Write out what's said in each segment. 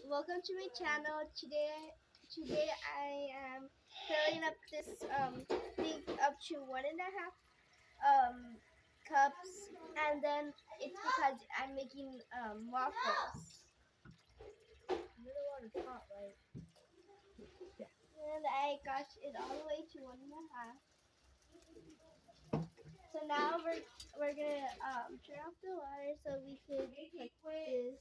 welcome to my channel. Today I am filling up this thing up to 1.5 cups, and then it's because I'm making waffles. The water's hot, right? Yeah. And I got it all the way to 1.5. So now we're gonna turn off the water so we could put this.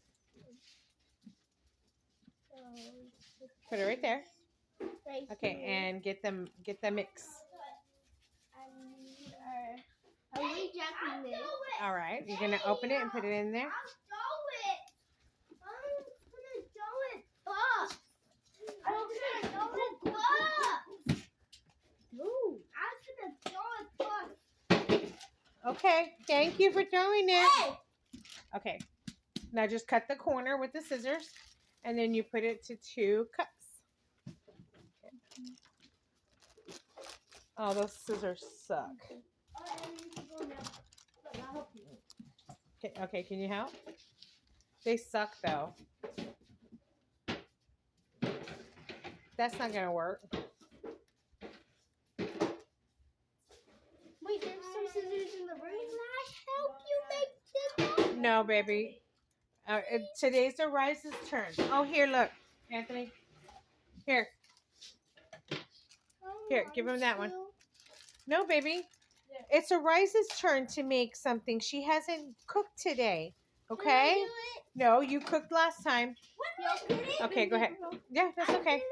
Put it right there. Right Okay, here. and get the mix. And our rejecting this. All right, you're gonna open it and put it in there. I'll do it. I'm gonna do it first. I'm gonna do it first. No, I'm gonna do it first. Okay, thank you for throwing it. Hey! Okay, now just cut the corner with the scissors, and then you put it to 2 cups. Oh, those scissors suck. Okay, can you help? They suck though. That's not gonna work. Wait, there's some scissors in the room. Can I help you make scissors? No, baby. Today's the Rise's turn. Oh, here, look, Anthony. Here, give him that one. No, baby. It's a Rise's turn to make something. She hasn't cooked today. Okay? Can I do it? No, you cooked last time. Okay, go ahead. Yeah, that's okay.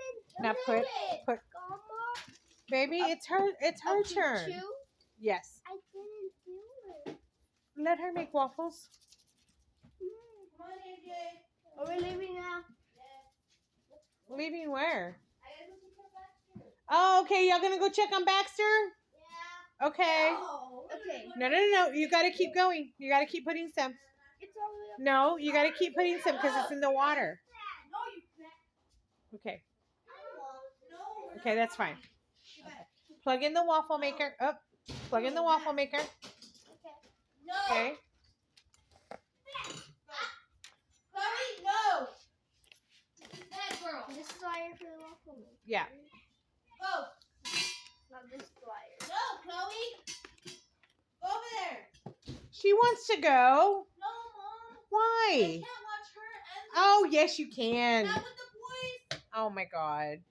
Now put. Baby, it's her turn. Yes. I didn't do it. Let her make waffles. Come on, AJ. Are we leaving now? Leaving where? Oh, okay. Y'all gonna go check on Baxter? Yeah. Okay. Okay. No. You gotta keep going. You gotta keep putting some. It's all the way up. No, you gotta keep putting some because it's in the water. Okay. Okay, that's fine. Okay. Plug in the waffle maker. Oh, plug in the waffle maker. Okay. Chloe, no. That girl. This is wire for the waffle maker. Yeah. Go. Not this wire. No, Chloe. Go over there. She wants to go. No, Mom. Why? I can't watch her and Oh, yes, you can. not with the boys. Oh, my God.